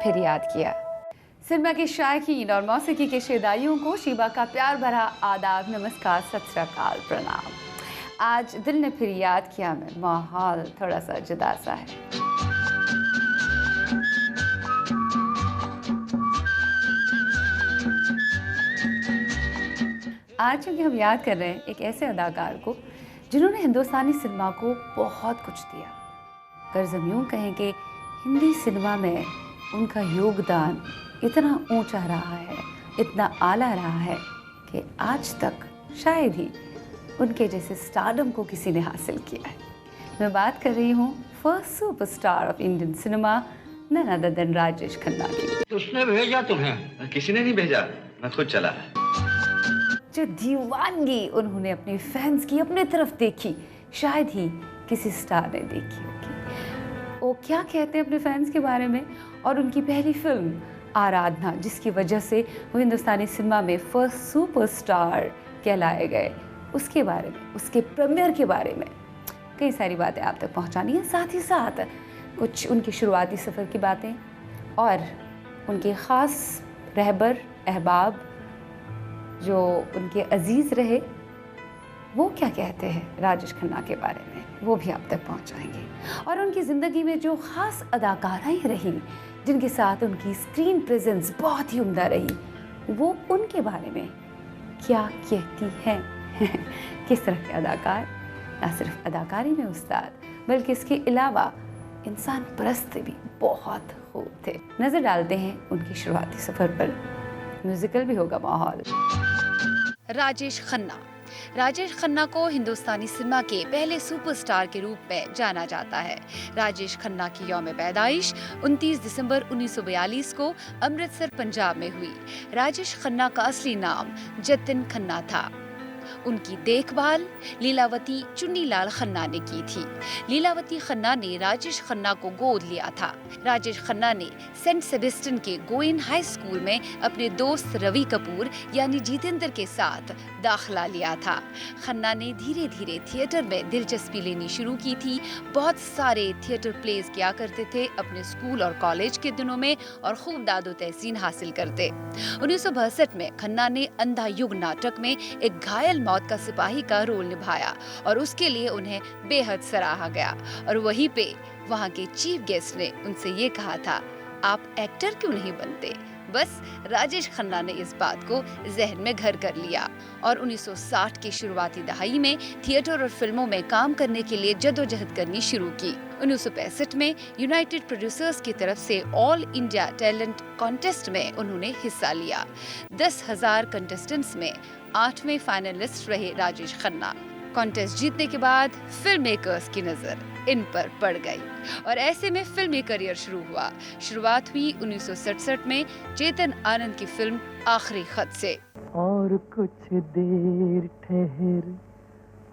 फिर याद किया। सिनेमा के शायकीन और मौसीकी के शेदाइयों को शीबा का प्यार भरा आदाब, नमस्कार, सत श्री अकाल, प्रणाम। आज दिल ने फिर याद किया में माहौल थोड़ा सा जुदा सा है। आज क्योंकि हम याद कर रहे हैं एक ऐसे अदाकार को जिन्होंने हिंदुस्तानी सिनेमा को बहुत कुछ दिया। गर्ज हम यूँ कहें कि हिंदी सिनेमा में उनका योगदान इतना ऊंचा रहा है, इतना आला रहा है कि आज तक शायद ही उनके जैसे स्टारडम को किसी ने हासिल किया है। मैं बात कर रही हूँ first superstar of Indian cinema, none other than Rajesh Khanna की। उसने भेजा तुम्हें? किसी ने नहीं भेजा, मैं खुद चला। जो दीवानगी उन्होंने अपने फैंस की अपने तरफ देखी, शायद ही किसी स्टार ने देखी होगी। वो क्या कहते हैं अपने फैंस के बारे में, और उनकी पहली फिल्म आराधना, जिसकी वजह से वो हिंदुस्तानी सिनेमा में फर्स्ट सुपरस्टार कहलाए गए, उसके बारे में, उसके प्रीमियर के बारे में कई सारी बातें आप तक पहुंचानी है। साथ ही साथ कुछ उनके शुरुआती सफ़र की बातें और उनके ख़ास रहबर अहबाब जो उनके अजीज़ रहे, वो क्या कहते हैं राजेश खन्ना के बारे में, वो भी आप तक पहुंचाएंगे। और उनकी ज़िंदगी में जो ख़ास अदाकाराएँ रहीं जिनके साथ उनकी स्क्रीन प्रेजेंस बहुत ही उम्दा रही, वो उनके बारे में क्या कहती हैं। किस तरह के अदाकार, ना सिर्फ अदाकारी में उस्ताद बल्कि इसके अलावा इंसान परस्त भी बहुत खूब थे। नज़र डालते हैं उनकी शुरुआती सफ़र पर, म्यूजिकल भी होगा माहौल। राजेश खन्ना। राजेश खन्ना को हिंदुस्तानी सिनेमा के पहले सुपरस्टार के रूप में जाना जाता है। राजेश खन्ना की यौम पैदाइश 29 दिसंबर 1942 को अमृतसर, पंजाब में हुई। राजेश खन्ना का असली नाम जतिन खन्ना था। उनकी देखभाल लीलावती चुन्नीलाल खन्ना ने की थी। लीलावती खन्ना ने राजेश खन्ना को गोद लिया था। राजेश खन्ना ने सेंट सेबेस्टियन के गोइन हाई स्कूल में अपने दोस्त रवि कपूर यानी जितेंद्र के साथ दाखिला लिया था। खन्ना ने धीरे धीरे थिएटर में दिलचस्पी लेनी शुरू की थी। बहुत सारे थिएटर प्लेस किया करते थे अपने स्कूल और कॉलेज के दिनों में और खूब दादो तहसीन हासिल करते। 1962 में खन्ना ने अंधा युग नाटक में एक घायल मौत का सिपाही का रोल निभाया और उसके लिए उन्हें बेहद सराहा गया। और वहीं पे वहाँ के चीफ गेस्ट ने उनसे ये कहा था, आप एक्टर क्यों नहीं बनते। बस राजेश खन्ना ने इस बात को जहन में घर कर लिया और 1960 की शुरुआती दहाई में थिएटर और फिल्मों में काम करने के लिए जदोजहद करनी शुरू की। 1965 में यूनाइटेड प्रोड्यूसर्स की तरफ से ऑल इंडिया टैलेंट कॉन्टेस्ट में उन्होंने हिस्सा लिया। 10,000 कंटेस्टेंट्स में 8वें फाइनलिस्ट रहे राजेश खन्ना। कॉन्टेस्ट जीतने के बाद फिल्म मेकर्स की नजर इन पर पड़ गई और ऐसे में फिल्मी करियर शुरू हुआ। शुरुआत हुई 1967 में चेतन आनंद की फिल्म आखिरी खत से। और कुछ देर ठहर,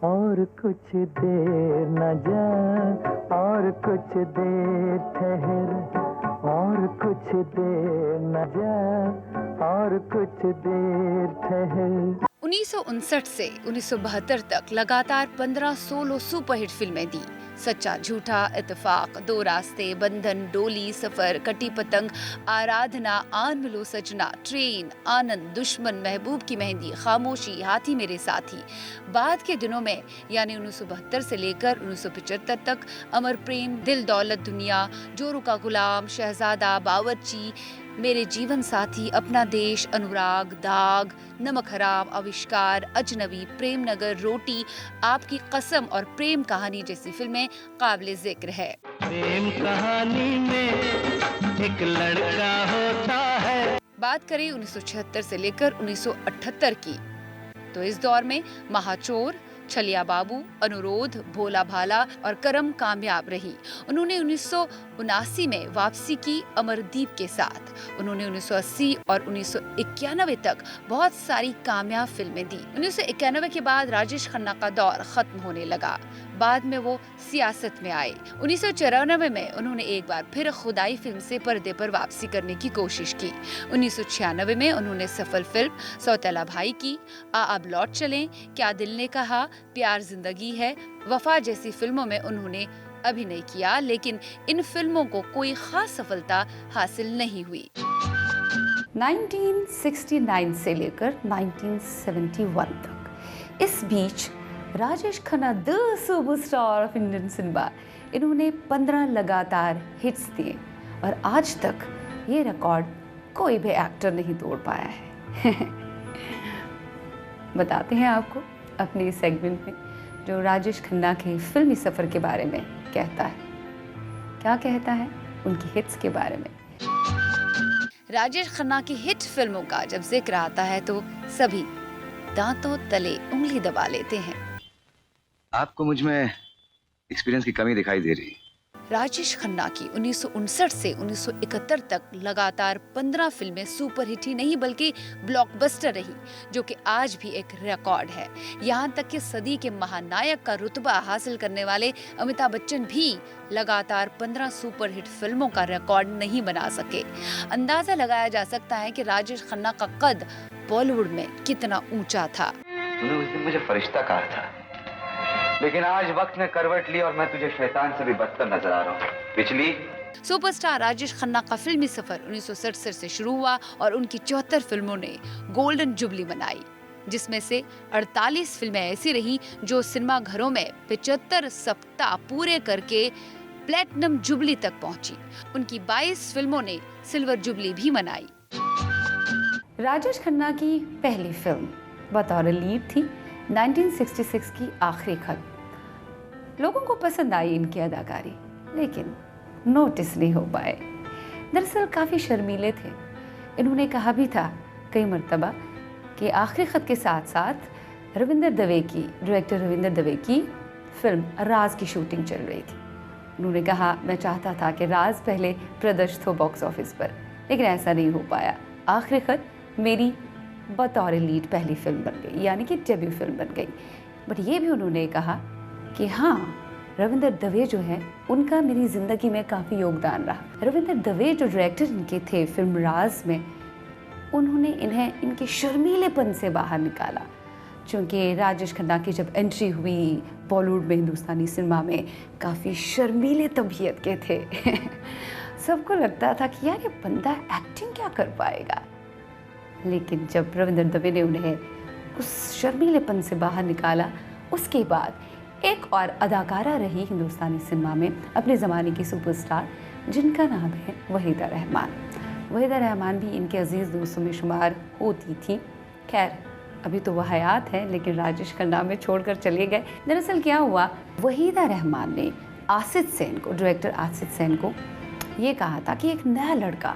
और कुछ देर न जा, और कुछ देर ठहर, और कुछ देर न जा, और कुछ देर ठहर। 1959 से 1972 तक लगातार 15 सोलो सुपरहिट फिल्में दी। सच्चा झूठा, इत्तेफाक, दो रास्ते, बंधन, डोली, सफर, कटी पतंग, आराधना, आन मिलो सजना, ट्रेन, आनंद, दुश्मन, महबूब की मेहंदी, खामोशी, हाथी मेरे साथी। बाद के दिनों में यानी 1972 से लेकर 1975 तक अमर प्रेम, दिल दौलत दुनिया, जोरू का गुलाम, शहजादा, बावर्ची, मेरे जीवन साथी, अपना देश, अनुराग, दाग, नमक हराम, आविष्कार, अजनबी, प्रेम नगर, रोटी, आपकी कसम और प्रेम कहानी जैसी फिल्में काबिले जिक्र है। प्रेम कहानी में एक लड़का होता है। बात करें 1976 से लेकर 1978 की, तो इस दौर में महाचोर, छलिया बाबू, अनुरोध, भोला भाला और करम कामयाब रही। उन्होंने 1979 में वापसी की अमरदीप के साथ। उन्होंने 1980 और 1991 तक बहुत सारी कामयाब फिल्में दी। 1991 के बाद राजेश खन्ना का दौर खत्म होने लगा। बाद में वो सियासत में आए। 1994 में उन्होंने एक बार फिर खुदाई फिल्म से पर्दे पर वापसी करने की कोशिश की। 1996 में उन्होंने सफल फिल्म सौतेला भाई की, आ अब लौट चलें, क्या दिल ने कहा, प्यार जिंदगी है, वफा जैसी फिल्मों में उन्होंने अभिनय किया, लेकिन इन फिल्मों को कोई खास सफलता हासिल नहीं हुई। 1969 से लेकर 1971 तक, इस बीच Rajesh Khanna the superstar of Indian cinema, इन्होंने 15 लगातार हिट्स दिए और आज तक ये रिकॉर्ड कोई भी एक्टर नहीं तोड़ पाया है। बताते हैं आपको अपने इस सेगमेंट में जो राजेश खन्ना के फिल्मी सफ़र के बारे में कहता है। क्या कहता है उनकी हिट्स के बारे में। राजेश खन्ना की हिट फिल्मों का जब जिक्र आता है तो सभी दांतों तले उंगली दबा लेते हैं। आपको मुझ में एक्सपीरियंस की कमी दिखाई दे रही। राजेश खन्ना की 1959 से 1971 तक लगातार 15 फिल्में सुपरहिट ही नहीं बल्कि ब्लॉकबस्टर रही, जो कि आज भी एक रिकॉर्ड है। यहाँ तक कि सदी के महानायक का रुतबा हासिल करने वाले अमिताभ बच्चन भी लगातार 15 सुपरहिट फिल्मों का रिकॉर्ड नहीं बना सके। अंदाजा लगाया जा सकता है कि राजेश खन्ना का कद बॉलीवुड में कितना ऊंचा था। तूने उस दिन मुझे फरिश्ता कहा था, लेकिन आज वक्त ने करवट ली और मैं तुझे शैतान से भी बदतर नजर आ रहा हूँ। पिछली सुपरस्टार राजेश खन्ना का फिल्मी सफर 1967 से शुरू हुआ और उनकी 74 फिल्मों ने गोल्डन जुबली मनाई, जिसमें से 48 फिल्में ऐसी रहीं जो सिनेमा घरों में 75 सप्ताह पूरे करके प्लेटिनम जुबली तक पहुंची। उनकी 22 फिल्मों ने सिल्वर जुबली भी मनाई। राजेश खन्ना की पहली फिल्म बतौर लीड थी 1966 की आखिरी खत। लोगों को पसंद आई इनकी अदाकारी, लेकिन नोटिस नहीं हो पाए। दरअसल काफ़ी शर्मीले थे। इन्होंने कहा भी था कई मर्तबा कि आखिरी खत के साथ साथ डायरेक्टर रविंदर दवे की फिल्म राज की शूटिंग चल रही थी। उन्होंने कहा मैं चाहता था कि राज पहले प्रदर्शित हो बॉक्स ऑफिस पर, लेकिन ऐसा नहीं हो पाया। आखिरी खत मेरी बतौर लीड पहली फिल्म बन गई, यानी कि डेब्यू फिल्म बन गई। बट ये भी उन्होंने कहा कि हाँ, रविंदर दवे जो है उनका मेरी ज़िंदगी में काफ़ी योगदान रहा। रविंदर दवे जो डायरेक्टर इनके थे फिल्म राज में, उन्होंने इन्हें इनके शर्मीलेपन से बाहर निकाला। चूँकि राजेश खन्ना की जब एंट्री हुई बॉलीवुड में, हिंदुस्तानी सिनेमा में, काफ़ी शर्मीले तबीयत के थे। सबको लगता था कि यार ये बंदा एक्टिंग क्या कर पाएगा, लेकिन जब रविंदर दवे ने उन्हें उस शर्मीलेपन से बाहर निकाला, उसके बाद एक और अदाकारा रही हिंदुस्तानी सिनेमा में अपने ज़माने की सुपरस्टार, जिनका नाम है वहीदा रहमान। वहीदा रहमान भी इनके अजीज़ दोस्तों में शुमार होती थी। खैर अभी तो वह हयात है, लेकिन राजेश खन्ना में छोड़कर चले गए। दरअसल क्या हुआ, वहीदा रहमान ने आसिफ सेन को, डायरेक्टर आसिफ सेन को ये कहा था कि एक नया लड़का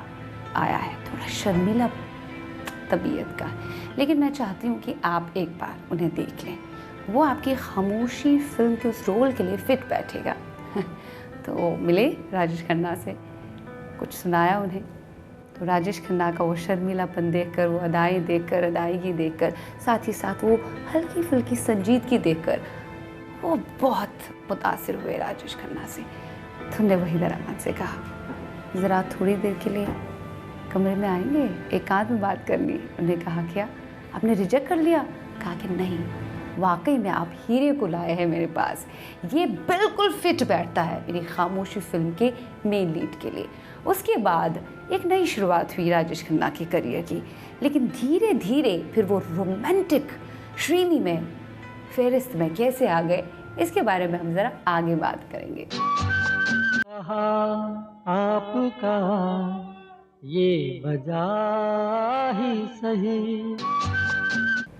आया है, थोड़ा शर्मीला तबीयत का, लेकिन मैं चाहती हूँ कि आप एक बार उन्हें देख लें, वो आपकी खामोशी फिल्म के उस रोल के लिए फिट बैठेगा। तो मिले राजेश खन्ना से, कुछ सुनाया उन्हें, तो राजेश खन्ना का वो शर्मीलापन देखकर, वो अदाएँ देखकर, अदायगी देखकर, साथ ही साथ वो हल्की फुल्की संजीदगी देखकर वो बहुत मुतासिर हुए राजेश खन्ना से। तो उन्होंने वहीदा रहमान से कहा ज़रा थोड़ी देर के लिए कमरे में आएंगे, एकांत में बात करनी। उन्हें कहा क्या आपने रिजेक्ट कर लिया? कहा कि नहीं, वाकई में आप हीरे को लाए हैं मेरे पास, ये बिल्कुल फिट बैठता है मेरी खामोशी फिल्म के मेन लीड के लिए। उसके बाद एक नई शुरुआत हुई राजेश खन्ना के करियर की, लेकिन धीरे धीरे फिर वो रोमांटिक श्रेणी में, फहरिस्त में कैसे आ गए, इसके बारे में हम ज़रा आगे बात करेंगे। आपका ये वजह ही सही।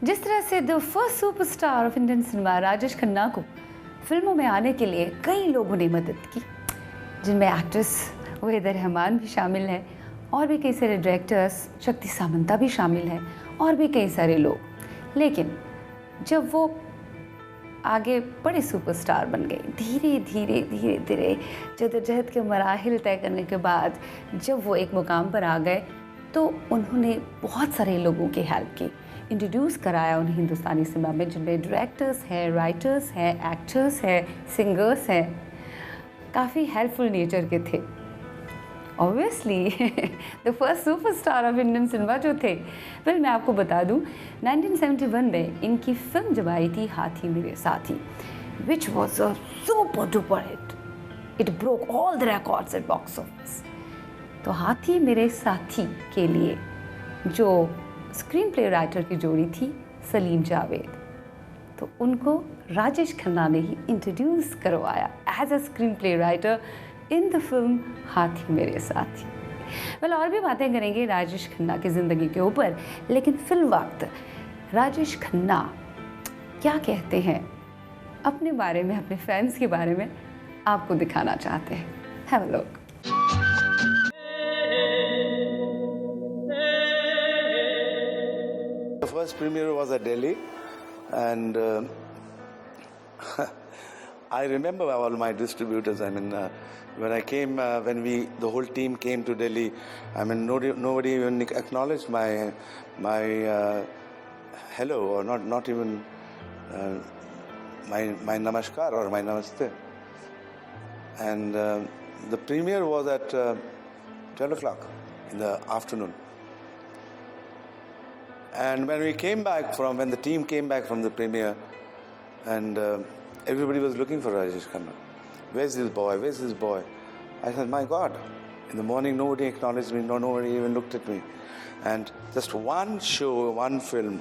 जिस तरह से the first superstar of Indian cinema Rajesh Khanna को फिल्मों में आने के लिए कई लोगों ने मदद की, जिनमें एक्ट्रेस वहीदा रहमान भी शामिल है और भी कई सारे डायरेक्टर्स, शक्ति सामंता भी शामिल है और भी कई सारे लोग। लेकिन जब वो आगे बड़े सुपरस्टार बन गए, धीरे धीरे जद्दोजहद के मराहिल तय करने के बाद जब वो एक मुकाम पर आ गए, तो उन्होंने बहुत सारे लोगों की हेल्प की। इंट्रोड्यूस कराया उन्हें हिंदुस्तानी सिनेमा में, जिनमें डायरेक्टर्स हैं, राइटर्स हैं, एक्टर्स हैं, सिंगर्स हैं, काफ़ी हेल्पफुल नेचर के थे। Obviously the first superstar of Indian cinema जो थे, वेल मैं आपको बता दूं 1971 में इनकी फिल्म जब आई थी Haathi Mere Saathi, which was a super duper hit, it broke all the records at box office. तो हाथी मेरे साथी के लिए जो स्क्रीन प्ले राइटर की जोड़ी थी सलीम जावेद, तो उनको राजेश खन्ना ने ही इंट्रोड्यूस करवाया as a screenplay writer in the film Haathi Mere साथी। वेल और भी बातें करेंगे राजेश खन्ना की ज़िंदगी के ऊपर, लेकिन फिल वक्त राजेश खन्ना क्या कहते हैं अपने बारे में, अपने फैंस के बारे में आपको दिखाना चाहते हैं। Have a look. The first premiere was at Delhi, and I remember all my distributors. I mean, when I came, the whole team came to Delhi. I mean, nobody even acknowledged my hello, or not even my namaskar or my namaste. And the premiere was at 12 o'clock in the afternoon. And when the team came back from the premiere, and everybody was looking for Rajesh Khanna. Where's this boy? Where's this boy? I said, my God, in the morning nobody acknowledged me, nobody even looked at me. And just one show, one film,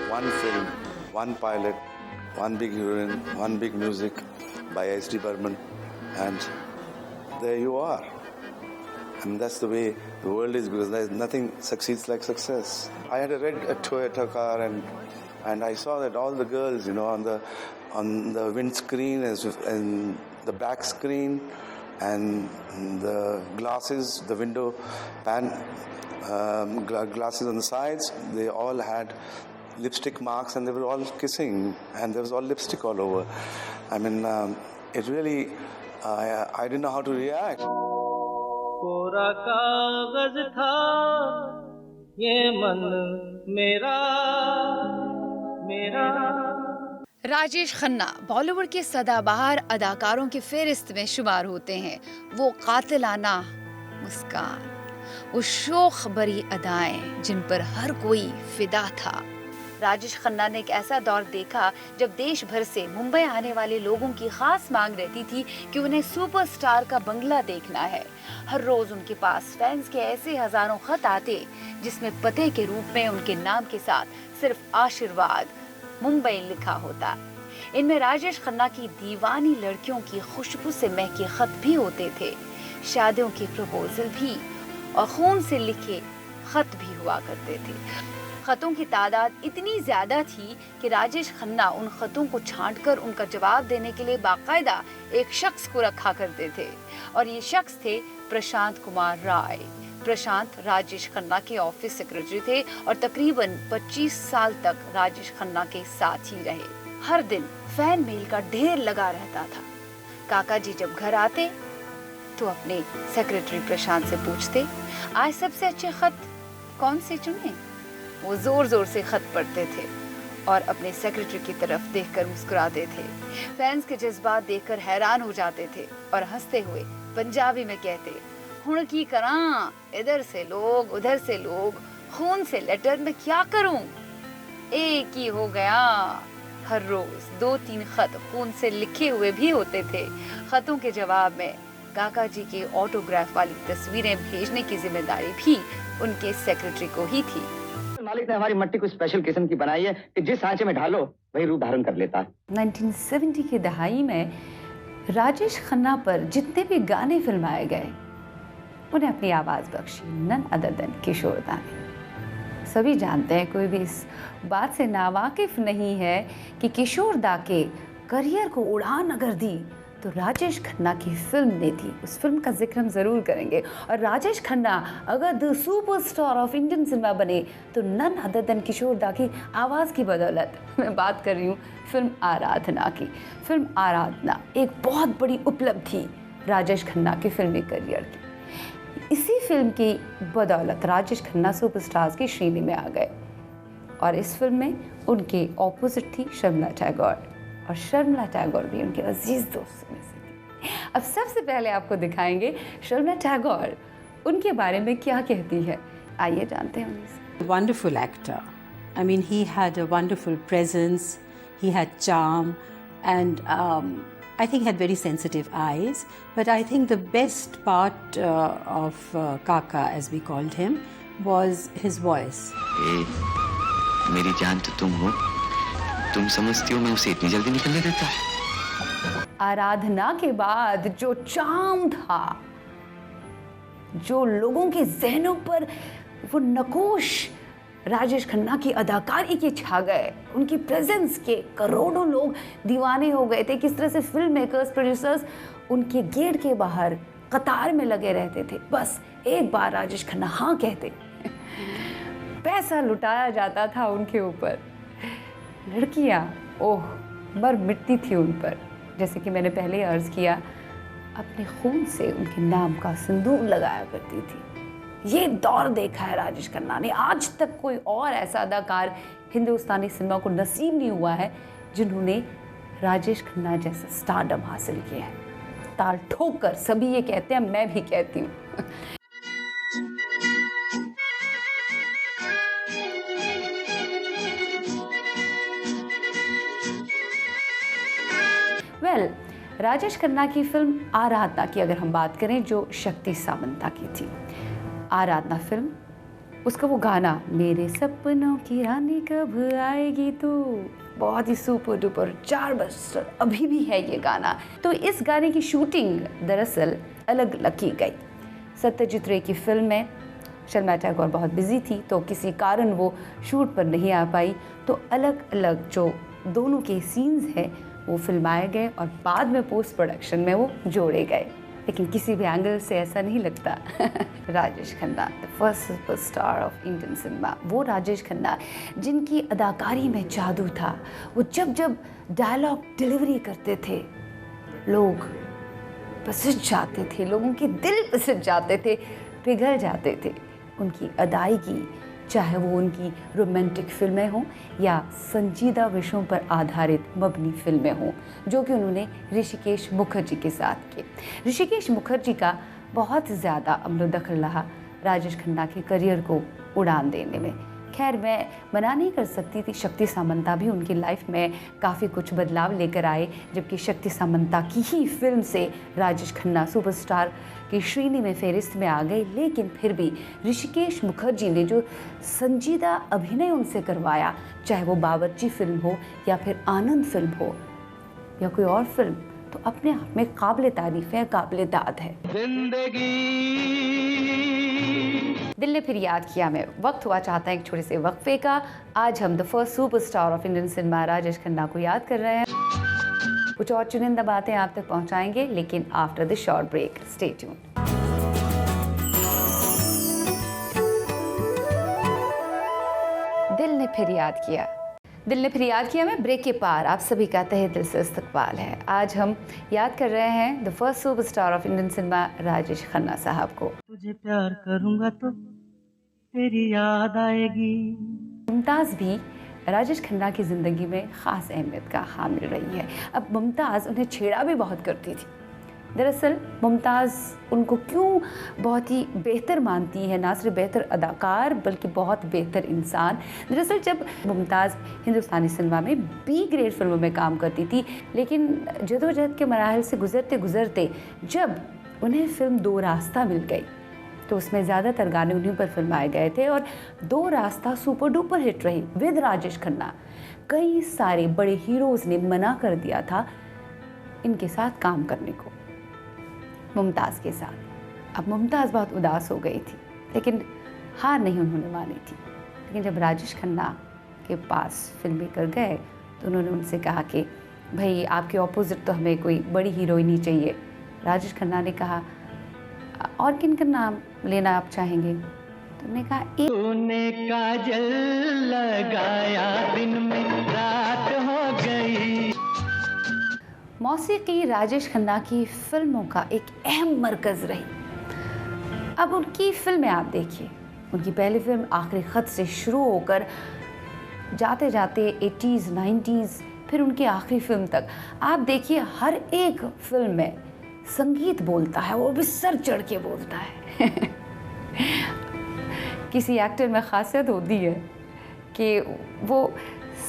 one pilot, one big heroine, one big music by S.D. Burman, and there you are. And that's the way the world is, because nothing succeeds like success. I had a Toyota car, and I saw that all the girls, on the windscreen and the back screen and the glasses, the window glasses on the sides, they all had lipstick marks, and they were all kissing, and there was all lipstick all over. I mean, it really, I didn't know how to react. कोरा कागज था ये मन मेरा मेरा। राजेश खन्ना बॉलीवुड के सदाबहार अदाकारों की फेहरिस्त में शुमार होते हैं। वो कातिलाना मुस्कान, वो शोख भरी अदाएं जिन पर हर कोई फिदा था। राजेश खन्ना ने एक ऐसा दौर देखा जब देश भर से मुंबई आने वाले लोगों की खास मांग रहती थी कि उन्हें सुपरस्टार का बंगला देखना है। हर रोज उनके पास फैंस के ऐसे हजारों खत आते जिसमें पते के रूप में उनके नाम के साथ सिर्फ आशीर्वाद मुंबई लिखा होता। इनमें राजेश खन्ना की दीवानी लड़कियों की खुशबू से महके खत भी होते थे, शादियों के प्रपोजल भी, और खून से लिखे खत भी हुआ करते थे। खतों की तादाद इतनी ज्यादा थी कि राजेश खन्ना उन खतों को छांटकर उनका जवाब देने के लिए बाकायदा एक शख्स को रखा करते थे, और ये शख्स थे प्रशांत कुमार राय। प्रशांत राजेश खन्ना के ऑफिस सेक्रेटरी थे और तकरीबन 25 साल तक राजेश खन्ना के साथ ही रहे। हर दिन फैन मेल का ढेर लगा रहता था। काका जी जब घर आते तो अपने सेक्रेटरी प्रशांत से पूछते, आज सबसे अच्छे खत कौन से चुने? वो जोर जोर से खत पढ़ते थे और अपने सेक्रेटरी की तरफ देखकर मुस्कुराते थे। फैंस के जज्बात देखकर हैरान हो जाते थे और हंसते हुए पंजाबी में कहते, हुण की करां, इधर से लोग उधर से लोग, खून से लेटर में क्या करूं? एक ही हो गया। हर रोज 2-3 खत खून से लिखे हुए भी होते थे। खतों के जवाब में काका जी के ऑटोग्राफ वाली तस्वीरें भेजने की जिम्मेदारी भी उनके सेक्रेटरी को ही थी। मालिक ने हमारी मट्टी को स्पेशल किस्म की बनाई है कि जिस सांचे में ढालो वही रूप धारण कर लेता है। 1970 की दहाई में राजेश खन्ना पर जितने भी गाने फिल्माए गए उन्हें अपनी आवाज़ बख्शी नन अदर देन किशोर दा ने। सभी जानते हैं, कोई भी इस बात से नावाकिफ नहीं है कि किशोर दा के करियर को उड़ान अगर दी तो राजेश खन्ना की फिल्म ने थी। उस फिल्म का जिक्र हम ज़रूर करेंगे। और राजेश खन्ना अगर the superstar of Indian cinema बने तो नन अदर देन किशोर दा की आवाज़ की बदौलत। मैं बात कर रही हूँ फिल्म आराधना की। फिल्म आराधना एक बहुत बड़ी उपलब्धि राजेश खन्ना के फिल्मी करियर की। इसी फिल्म की बदौलत राजेश खन्ना सुपरस्टार्स की श्रेणी में आ गए। और इस फिल्म में उनके ऑपोजिट थी शर्मिला टैगोर, और शर्मिला टैगोर भी उनके अजीज दोस्तों में से थी। अब सबसे पहले आपको दिखाएंगे शर्मिला टैगोर उनके बारे में क्या कहती है, आइए जानते हैं उन्हीं से। Wonderful actor. I mean, he had a wonderful presence, he had charm, and I think he had very sensitive eyes. But I think the best part of Kaka, as we called him, was his voice. मेरी जान तो तुम हो, तुम समझती हो मैं उसे इतनी जल्दी निकलने देता? आराधना के बाद जो चार्म था, जो लोगों के जहनों पर वो नकोश राजेश खन्ना की अदाकारी के छा गए, उनकी प्रेजेंस के करोड़ों लोग दीवाने हो गए थे। किस तरह से फिल्म मेकर्स, प्रोड्यूसर्स उनके गेट के बाहर कतार में लगे रहते थे, बस एक बार राजेश खन्ना हाँ कहते पैसा लुटाया जाता था उनके ऊपर। लड़कियां ओह मर मिटती थी उन पर। जैसे कि मैंने पहले अर्ज किया, अपने खून से उनके नाम का सिंदूर लगाया करती थी। ये दौर देखा है राजेश खन्ना ने। आज तक कोई और ऐसा अदाकार हिंदुस्तानी सिनेमा को नसीब नहीं हुआ है जिन्होंने राजेश खन्ना जैसा स्टारडम हासिल किया है। ताल ठोक कर सभी ये कहते हैं, मैं भी कहती हूँ। राजेश खन्ना की फिल्म आराधना की अगर हम बात करें, जो शक्ति सामंता की थी, आराधना फिल्म, उसका वो गाना मेरे सपनों की रानी कब आएगी तू, बहुत ही सुपर डुपर चार्टबस्टर अभी भी है ये गाना। तो इस गाने की शूटिंग दरअसल अलग अलग की गई। सत्यजीत रे की फिल्म में शर्मिला टैगोर बहुत बिजी थी, तो किसी कारण वो शूट पर नहीं आ पाई, तो अलग अलग जो दोनों के सीन्स हैं वो फिल्माए गए और बाद में पोस्ट प्रोडक्शन में वो जोड़े गए। लेकिन किसी भी एंगल से ऐसा नहीं लगता Rajesh Khanna the first superstar of Indian cinema, वो राजेश खन्ना जिनकी अदाकारी में जादू था। वो जब जब डायलॉग डिलीवरी करते थे लोग पसंद जाते थे, लोगों के दिल पसंद जाते थे, पिघल जाते थे। उनकी अदायगी, चाहे वो उनकी रोमांटिक फिल्में हों या संजीदा विषयों पर आधारित मबनी फिल्में हों, जो कि उन्होंने ऋषिकेश मुखर्जी के साथ की। ऋषिकेश मुखर्जी का बहुत ज़्यादा अमलो दखल रहा राजेश खन्ना के करियर को उड़ान देने में। खैर, मैं मना नहीं कर सकती थी, शक्ति सामंता भी उनकी लाइफ में काफ़ी कुछ बदलाव लेकर आए, जबकि शक्ति सामंता की ही फिल्म से राजेश खन्ना सुपरस्टार की श्रेणी में फहरिस्त में आ गए। लेकिन फिर भी ऋषिकेश मुखर्जी ने जो संजीदा अभिनय उनसे करवाया, चाहे वो बावर्ची फिल्म हो या फिर आनंद फिल्म हो या कोई और फिल्म, तो अपने आप में काबिल तारीफ है, काबिल दाद है। दिल ने फिर याद किया में वक्त हुआ चाहता है एक छोटे से वक्फे का। आज हम the first superstar of Indian cinema Rajesh Khanna को याद कर रहे हैं। कुछ और चुनिंदा बातें आप तक पहुंचाएंगे, लेकिन after the short break. Stay tune. दिल ने फिर याद किया, दिल ने फिर याद किया में ब्रेक के पार आप सभी का तहे दिल से इस्तकबाल है। आज हम याद कर रहे हैं the first superstar of Indian cinema Rajesh Khanna साहब को। तुझे प्यार करूंगा तो तेरी याद आएगी। मुमताज़ भी राजेश खन्ना की ज़िंदगी में ख़ास अहमियत का हामिल रही है। अब मुमताज़ उन्हें छेड़ा भी बहुत करती थी। दरअसल मुमताज़ उनको क्यों बहुत ही बेहतर मानती है, ना सिर्फ बेहतर अदाकार बल्कि बहुत बेहतर इंसान। दरअसल जब मुमताज़ हिंदुस्तानी सिनेमा में बी ग्रेड फिल्मों में काम करती थी, लेकिन जदोजहद के मराहल से गुजरते गुजरते जब उन्हें फिल्म दो रास्ता मिल गई, तो उसमें ज़्यादातर गाने उन्हीं पर फिल्माए गए थे और दो रास्ता सुपर डुपर हिट रही विद राजेश खन्ना। कई सारे बड़े हीरोज़ ने मना कर दिया था इनके साथ काम करने को, मुमताज़ के साथ। अब मुमताज़ बहुत उदास हो गई थी, लेकिन हार नहीं उन्होंने मानी थी। लेकिन जब राजेश खन्ना के पास फिल्म मेकर गए तो उन्होंने उनसे कहा कि भाई आपके ऑपोजिट तो हमें कोई बड़ी हीरोइन ही चाहिए। राजेश खन्ना ने कहा और किन का नाम लेना आप चाहेंगे? तो उन्होंने कहा तूने काजल लगाया दिन में रात हो गई। मौसीकी राजेश खन्ना की फिल्मों का एक अहम मरकज़ रही। अब उनकी फिल्में आप देखिए, उनकी पहली फिल्म आखिरी ख़त से शुरू होकर जाते जाते 80s 90s फिर उनकी आखिरी फिल्म तक आप देखिए हर एक फिल्म में संगीत बोलता है, वो भी सर चढ़ के बोलता है। किसी एक्टर में खासियत होती है कि वो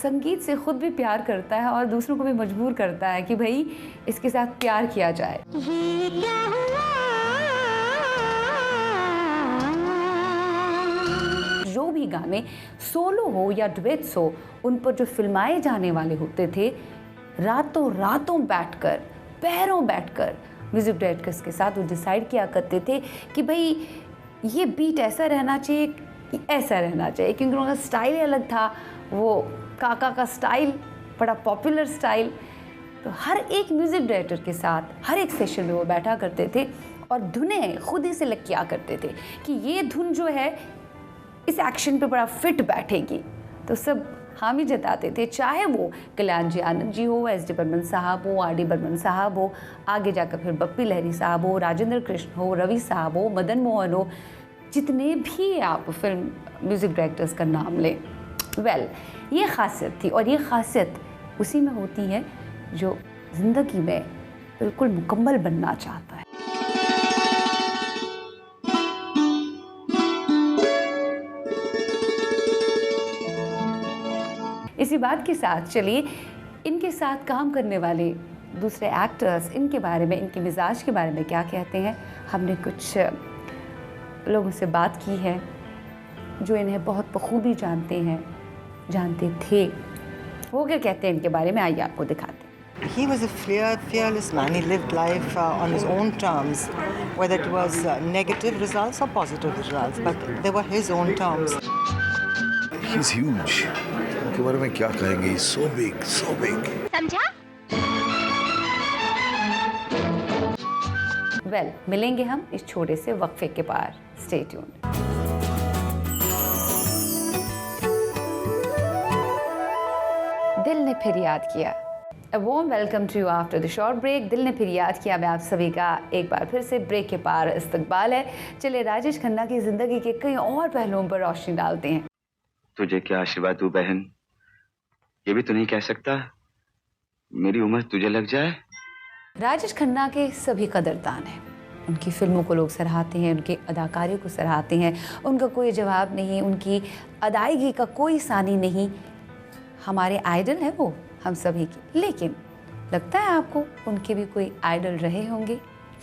संगीत से खुद भी प्यार करता है और दूसरों को भी मजबूर करता है कि भाई इसके साथ प्यार किया जाए। जो भी गाने सोलो हो या डुएट्स हो, उन पर जो फिल्माए जाने वाले होते थे, रातों रातों बैठकर, पैरों बैठकर म्यूजिक डायरेक्टर्स के साथ वो डिसाइड किया करते थे कि भाई ये बीट ऐसा रहना चाहिए, ऐसा रहना चाहिए, क्योंकि उनका स्टाइल अलग था। वो काका का स्टाइल बड़ा पॉपुलर स्टाइल, तो हर एक म्यूज़िक डायरेक्टर के साथ हर एक सेशन में वो बैठा करते थे और धुनें खुद ही सेलेक्ट किया करते थे कि ये धुन जो है इस एक्शन पे बड़ा फिट बैठेगी। तो सब हामी जताते थे, चाहे वो कल्याण जी आनंद जी हो, एस डी बर्मन साहब हो, आर डी बर्मन साहब हो, आगे जाकर फिर बप्पी लहरी साहब हो, राजेंद्र कृष्ण हो, रवि साहब हो, मदन मोहन हो, जितने भी आप फिल्म म्यूज़िक डायरेक्टर्स का नाम लें। वेल, ये खासियत थी और ये खासियत उसी में होती है जो ज़िंदगी में बिल्कुल मुकम्मल बनना चाहता है। इसी बात के साथ चलिए इनके साथ काम करने वाले दूसरे एक्टर्स, इनके बारे में, इनके मिजाज के बारे में क्या कहते हैं। हमने कुछ लोगों से बात की है जो इन्हें बहुत बखूबी जानते थे। वो क्या कहते हैं इनके बारे में, आइए आपको दिखाते हैं। He was a fearless man. He lived life on his own terms, whether it was negative results or positive results, but they were his own terms. He's huge. उनके बारे में क्या कहेंगे? He's so big, so big. समझा? Well, मिलेंगे हम इस छोटे से वक्फे के पार। Stay tuned. दिल ने फिर याद किया। A warm welcome to you after the short break. दिल ने फिर याद किया मैं आप सभी का एक बार फिर से ब्रेक के पार इस्तकबाल है। चलिए राजेश खन्ना की ज़िंदगी के कई और पहलुओं पर रोशनी डालते हैं। तुझे क्या आशीर्वाद दूं बहन, ये भी तो नहीं कह सकता मेरी उम्र तुझे लग जाए। राजेश खन्ना के सभी कदरदान हैं, उनकी फिल्मों को लोग सराहते हैं, उनकी अदाकारी को सराहते हैं, उनका कोई जवाब नहीं, उनकी अदायगी का कोई सानी नहीं। हमारे आइडल है वो हम सभी की। लेकिन लगता है आपको उनके भी कोई आइडल रहे होंगे?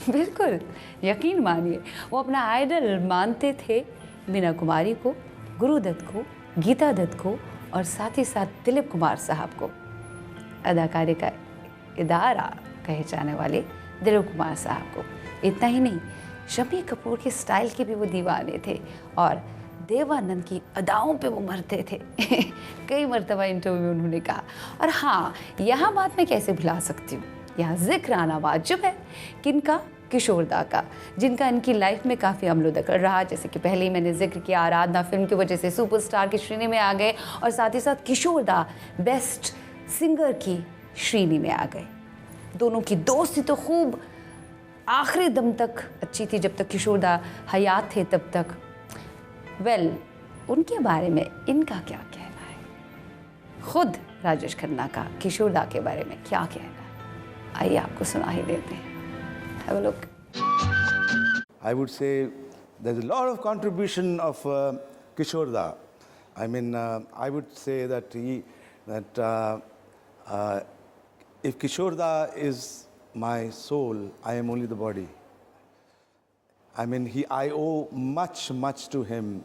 बिल्कुल, यकीन मानिए, वो अपना आइडल मानते थे मीना कुमारी को, गुरुदत्त को, गीता दत्त को और साथ ही साथ दिलीप कुमार साहब को। अदाकारी का इदारा कहे जाने वाले दिलीप कुमार साहब को। इतना ही नहीं, शम्मी कपूर के स्टाइल के भी वो दीवाने थे और देवानंद की अदाओं पे वो मरते थे। कई मरतबा इंटरव्यू में उन्होंने कहा। और हाँ, यहाँ बात मैं कैसे भुला सकती हूँ, यहाँ जिक्र आना वाजिब है किनका? किशोर दा का, जिनका इनकी लाइफ में काफ़ी अमलो दखल रहा। जैसे कि पहले ही मैंने जिक्र किया, आराधना फिल्म की वजह से सुपरस्टार की श्रेणी में आ गए और साथ ही साथ किशोर दा बेस्ट सिंगर की श्रेणी में आ गए। दोनों की दोस्ती तो खूब आखिरी दम तक अच्छी थी, जब तक किशोर दा हयात थे तब तक। वेल, उनके बारे में इनका क्या कहना है, खुद राजेश खन्ना का किशोर दा के बारे में क्या कहना है, आइए आपको सुना ही देते हैं। Have a look. I would say there's a lot of contribution of Kishore Da. I mean, I would say that if Kishore Da is my soul, I am only the body. I mean, I owe much to him.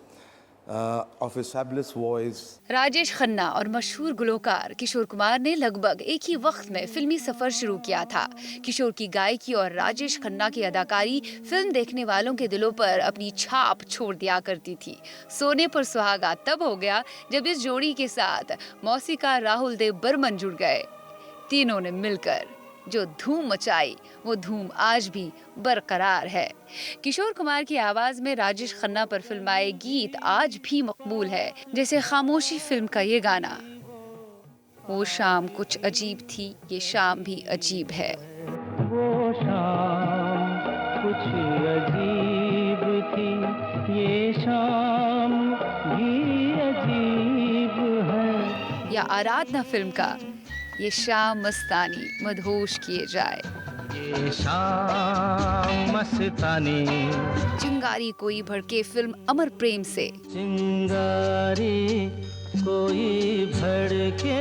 Of his fabulous voice. Rajesh Khanna और मशहूर गुलकार किशोर कुमार ने लगभग एक ही वक्त में फिल्मी सफर शुरू किया था। किशोर की गायकी और राजेश खन्ना की अदाकारी फिल्म देखने वालों के दिलों पर अपनी छाप छोड़ दिया करती थी। सोने पर सुहागा तब हो गया जब इस जोड़ी के साथ मौसीकार राहुल देव बर्मन जुड़ गए। तीनों ने मिलकर जो धूम मचाई, वो धूम आज भी बरकरार है। किशोर कुमार की आवाज में राजेश खन्ना पर फिल्माए गीत आज भी मकबूल है, जैसे खामोशी फिल्म का ये गाना, वो शाम कुछ अजीब थी, ये शाम भी अजीब है। वो शाम कुछ अजीब थी, ये शाम भी अजीब है। या आराधना फिल्म का ये शाम मस्तानी मदहोश किए जाए। ये शाम मस्तानी, चिंगारी कोई भड़के फिल्म अमर प्रेम से, चिंगारी कोई भड़के,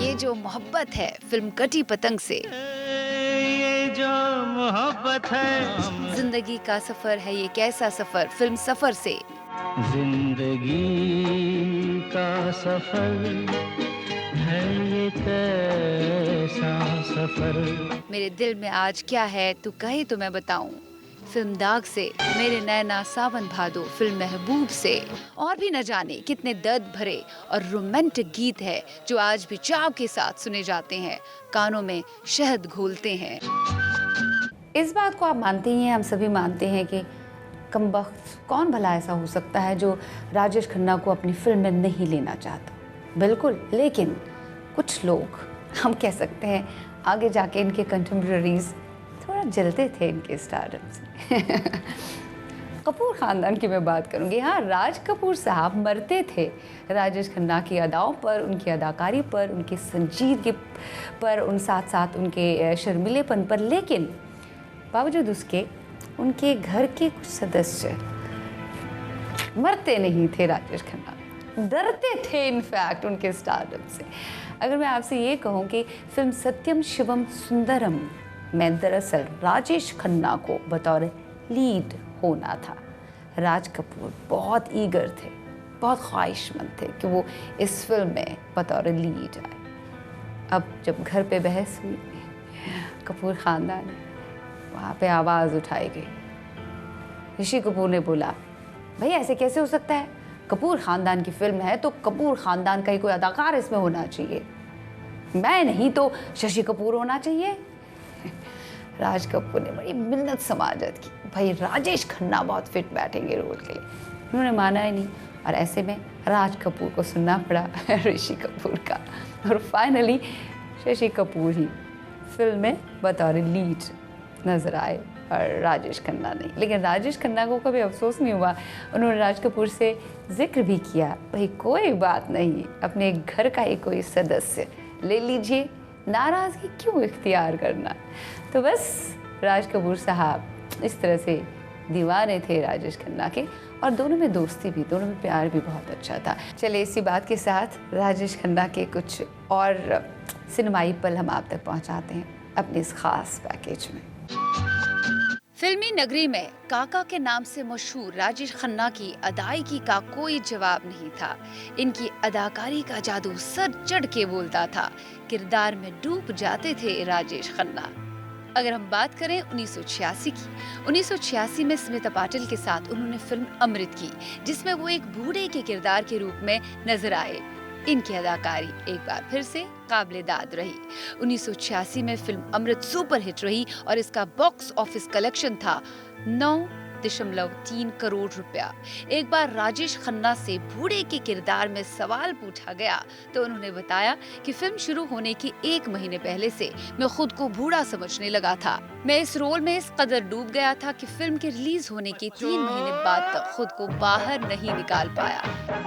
ये जो मोहब्बत है फिल्म कटी पतंग से, ये जो मोहब्बत है, जिंदगी का सफर है ये कैसा सफर फिल्म सफर से, जिंदगी का सफर है ये कैसा सफर, मेरे दिल में आज क्या है तू कहे तो मैं बताऊं फिल्म दाग से, मेरे नैना सावन भादो फिल्म महबूब से, और भी न जाने कितने दर्द भरे और रोमांटिक गीत है जो आज भी चाव के साथ सुने जाते हैं, कानों में शहद घोलते हैं। इस बात को आप मानते ही हैं, हम सभी मानते हैं कि कमबख्त कौन भला ऐसा हो सकता है जो राजेश खन्ना को अपनी फिल्म में नहीं लेना चाहता। बिल्कुल, लेकिन कुछ लोग, हम कह सकते हैं आगे जाके इनके कंटेम्प्रेरीज थोड़ा जलते थे इनके स्टारडम से। कपूर ख़ानदान की मैं बात करूँगी। हाँ, राज कपूर साहब मरते थे राजेश खन्ना की अदाओं पर, उनकी अदाकारी पर, उनकी संजीदगी पर, उन साथ साथ उनके शर्मिलेपन पर, लेकिन बावजूद उसके उनके घर के कुछ सदस्य मरते नहीं थे राजेश खन्ना, डरते थे इनफैक्ट उनके स्टारडम से। अगर मैं आपसे ये कहूँ कि फिल्म सत्यम शिवम सुंदरम में दरअसल राजेश खन्ना को बतौर लीड होना था, राज कपूर बहुत ईगर थे, बहुत ख्वाहिशमंद थे कि वो इस फिल्म में बतौर लीड आए। अब जब घर पे बहस हुई, कपूर ख़ानदान ने वहाँ पे आवाज़ उठाई गई। ऋषि कपूर ने बोला, भाई ऐसे कैसे हो सकता है, कपूर ख़ानदान की फिल्म है तो कपूर ख़ानदान का ही कोई अदाकार इसमें होना चाहिए, मैं नहीं तो शशि कपूर होना चाहिए। राज कपूर ने बड़ी मिन्नत समाजत की, भाई राजेश खन्ना बहुत फिट बैठेंगे रोल के लिए। उन्होंने माना ही नहीं और ऐसे में राज कपूर को सुनना पड़ा ऋषि कपूर का, और फाइनली शशि कपूर ही फिल्म में बतौर लीड नजर आए और राजेश खन्ना नहीं। लेकिन राजेश खन्ना को कभी अफसोस नहीं हुआ, उन्होंने राज कपूर से जिक्र भी किया, भाई कोई बात नहीं, अपने घर का ही कोई सदस्य ले लीजिए, नाराज़गी क्यों इख्तियार करना। तो बस राज कपूर साहब इस तरह से दीवाने थे राजेश खन्ना के, और दोनों में दोस्ती भी, दोनों में प्यार भी बहुत अच्छा था। चलिए इसी बात के साथ राजेश खन्ना के कुछ और सिनेमाई पल हम आप तक पहुंचाते हैं अपने इस खास पैकेज में। फिल्मी नगरी में काका के नाम से मशहूर राजेश खन्ना की अदायगी का कोई जवाब नहीं था। इनकी अदाकारी का जादू सर चढ़ के बोलता था, किरदार में डूब जाते थे राजेश खन्ना। अगर हम बात करें 1986 की, 1986 में स्मिता पाटिल के साथ उन्होंने फिल्म अमृत की, जिसमें वो एक बूढ़े के किरदार के रूप में नजर आए। इनकी अदाकारी एक बार फिर से काबिले दाद रही। 1986 में फिल्म अमृत सुपर हिट रही और इसका बॉक्स ऑफिस कलेक्शन था 9.3 करोड़ रुपया। एक बार राजेश खन्ना से बूढ़े के किरदार में सवाल पूछा गया तो उन्होंने बताया कि फिल्म शुरू होने के 1 महीने पहले से मैं खुद को बूढ़ा समझने लगा था। मैं इस रोल में इस कदर डूब गया था कि फिल्म के रिलीज होने के 3 महीने बाद तक खुद को बाहर नहीं निकाल पाया।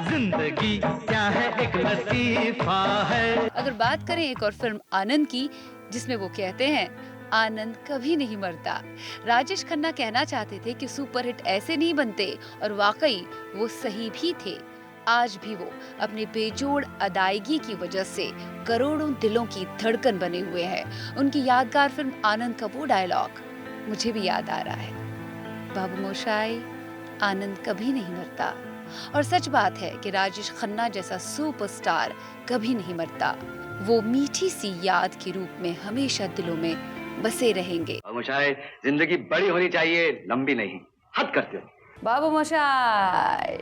जिंदगी क्या है एक लतीफा है। अगर बात करें एक और फिल्म आनंद की, जिसमें वो कहते हैं आनंद कभी नहीं मरता। राजेश खन्ना कहना चाहते थे कि सुपरहिट ऐसे नहीं बनते, और वाकई वो सही भी थे। आज भी वो अपने बेजोड़ अदायगी की वजह से करोड़ों दिलों की धड़कन बने हुए हैं। उनकी यादगार फिल्म आनंद का वो डायलॉग मुझे भी याद आ रहा है, बाबू मोशाई आनंद कभी नहीं मरता। और सच बात है कि राजेश खन्ना जैसा सुपरस्टार कभी नहीं मरता। वो मीठी सी याद के रूप में हमेशा दिलों में बसे रहेंगे। बाबू मोशाई, जिंदगी बड़ी होनी चाहिए, लंबी नहीं। हद करते हो बाबू मोशाई।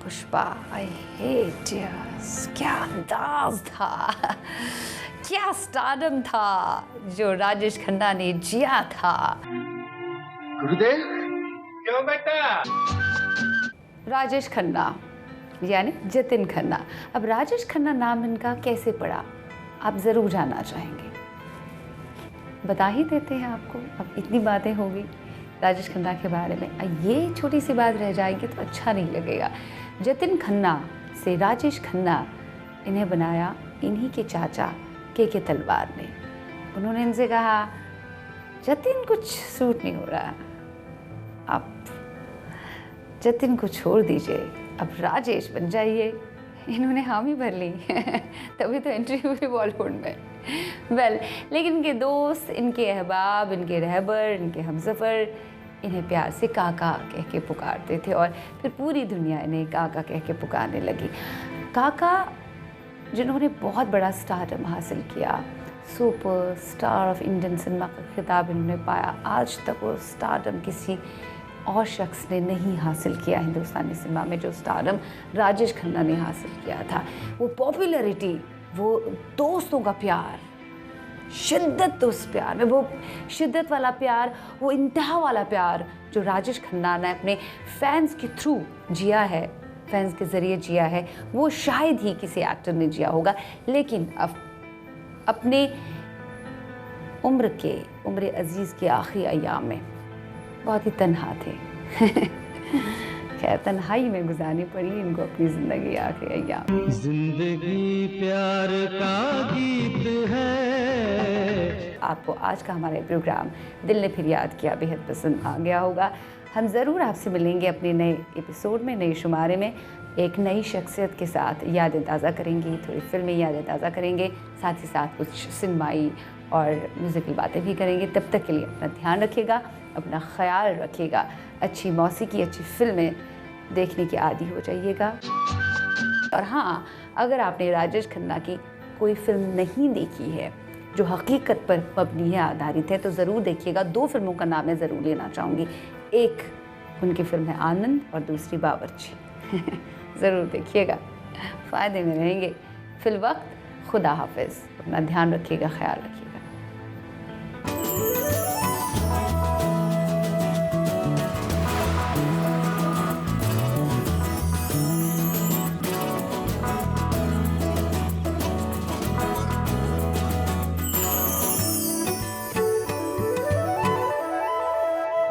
Pushpa, I hate yes. क्या अंदाज था, क्या स्टारडम था जो राजेश खन्ना ने जिया था। गुरुदेव क्यों बेटा? राजेश खन्ना यानी जतिन खन्ना। अब राजेश खन्ना नाम इनका कैसे पड़ा, आप जरूर जानना चाहेंगे। बता ही देते हैं आपको, अब इतनी बातें होगी राजेश खन्ना के बारे में, ये छोटी सी बात रह जाएगी तो अच्छा नहीं लगेगा। जतिन खन्ना से राजेश खन्ना इन्हें बनाया इन्हीं के चाचा के तलवार ने। उन्होंने इनसे कहा, जतिन कुछ सूट नहीं हो रहा, आप जतिन को छोड़ दीजिए, अब राजेश बन जाइए। इन्होंने हामी भर ली तभी तो एंट्री हुई बॉलीवुड में। लेकिन इनके दोस्त, इनके अहबाब, इनके रहबर, इनके हमसफ़र इन्हें प्यार से काका कह के पुकारते थे और फिर पूरी दुनिया इन्हें काका कह के पुकारने लगी। काका जिन्होंने बहुत बड़ा स्टारडम हासिल किया, super star of Indian cinema का खिताब इन्होंने पाया। आज तक वो स्टारडम किसी और शख्स ने नहीं हासिल किया हिंदुस्तानी सिनेमा में जो स्टारडम राजेश खन्ना ने हासिल किया था। वो पॉपुलैरिटी, वो दोस्तों का प्यार, शिद्दत उस प्यार में, वो शिद्दत वाला प्यार, वो इंतहा वाला प्यार जो राजेश खन्ना ने अपने फैंस के थ्रू जिया है, फैंस के ज़रिए जिया है, वो शायद ही किसी एक्टर ने जिया होगा। लेकिन अब अपने उम्र अजीज़ के आखिरी अय्याम में बहुत ही तन्हा थे खैर तन्हाई में गुजारनी पड़ी इनको अपनी ज़िंदगी आखिरी अय्याम। जिंदगी प्यार का गीत है। आपको आज का हमारा प्रोग्राम दिल ने फिर याद किया बेहद पसंद आ गया होगा। हम ज़रूर आपसे मिलेंगे अपने नए एपिसोड में, नए शुमारे में, एक नई शख्सियत के साथ यादें ताज़ा करेंगे, थोड़ी फिल्में यादें ताज़ा करेंगे, साथ ही साथ कुछ सिनेमाई और म्यूज़िकल बातें भी करेंगे। तब तक के लिए अपना ध्यान रखिएगा, अपना ख्याल रखिएगा, अच्छी मौसीकी, अच्छी फिल्में देखने के आदी हो जाइएगा। और हाँ, अगर आपने राजेश खन्ना की कोई फिल्म नहीं देखी है जो हकीकत पर मबनी है, आधारित है, तो ज़रूर देखिएगा। 2 फिल्मों का नाम मैं ज़रूर लेना चाहूँगी। एक उनकी फिल्म है आनंद और दूसरी बावर्ची ज़रूर देखिएगा, फ़ायदे में रहेंगे। फिलवक्त खुदा हाफिज़, अपना ध्यान रखिएगा, ख्याल रखिएगा।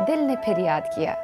दिल ने फिर याद किया।